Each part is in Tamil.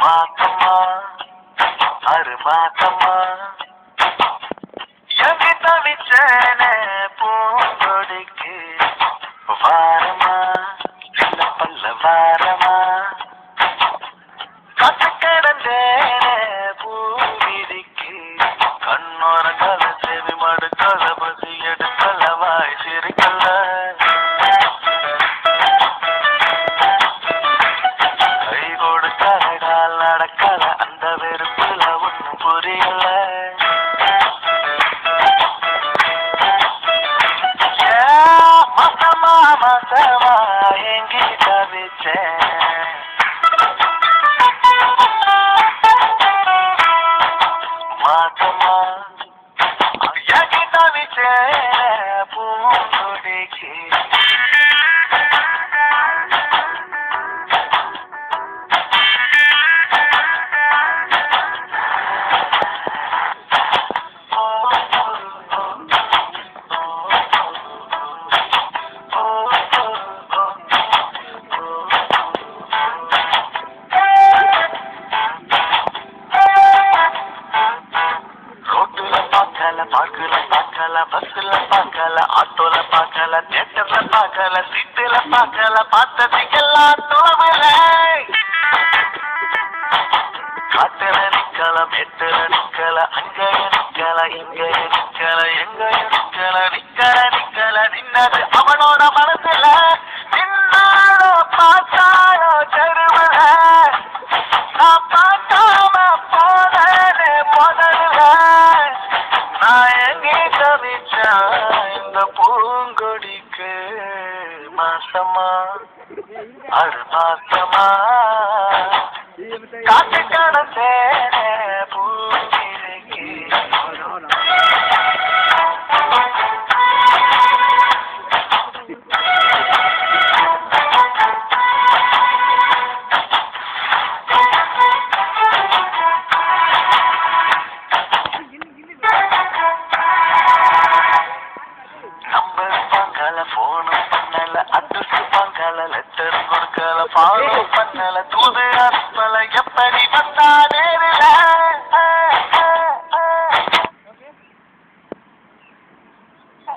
மாசமா ஆறு மாசமா எங்க தவிச்சேன பூங்கொடிக்கு வாரமா சின்ன பல்ல வாரமா காத்து கிடந்தேன பூவிதிக்கு கண்ணோர கல செவி மடுக்கல பசி எடுக்கல வாய் சிரிக்கல கை கொடுக்கலடால் நடக்கல அந்த வெறுப்புல ஒன்னும் புரியல மாசமா மாசமா எங்கி தவிச்சேன் மாசமா எங்கி தவிச்சேன் பூங்குடிக்கு பார்க்கல பார்க்கல பஸ்ல பார்க்கல ஆட்டோல பார்க்கல தியேட்டர்ல பார்க்கல சீட்டுல பார்க்கல பார்த்ததுக்கெல்லாம் தோவல காட்டுல நிக்கல மெட்டுல நிக்கல அங்கய நிக்கல இங்கய நிக்கல எங்கய நிக்கல நிக்கல நிக்கல நின்னது அவனோட மனசுல நின்னாலோ பார்த்தாலோ தெருவுல நான் பார்க்காம போனே முதல்ல நான் எங்கே தவிச்சேன் இந்த பூங்கொடிக்கு மாசமா ஆறு மாசமா காத்து கடந்தேன பூங்கிக்கு போனும் பண்ணல அட்ரஸ் வாங்கல லெட்டர் கொடுக்கல ஃபாலோ பண்ணல தூது அனுப்பல எப்படி வந்தா நேரில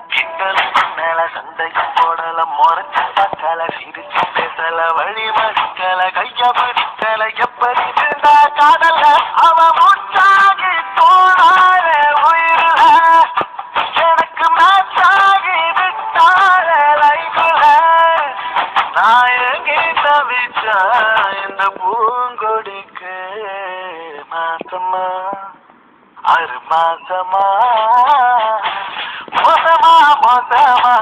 கிண்டல் பண்ணல சண்டையும் போடல முறைச்சு பார்க்கல சிரிச்சு பேசல வழி மறிக்கல கைய பிடிக்கல எப்படி இருந்தா காதல அவ மூச்சாகி போனார உயிரில எனக்கு மேட்சாகி நான் எங்கே தவிச்சேன் இந்த பூங்கொடிக்கு மாசமா ஆறு மாசமா மோசமா மோசமா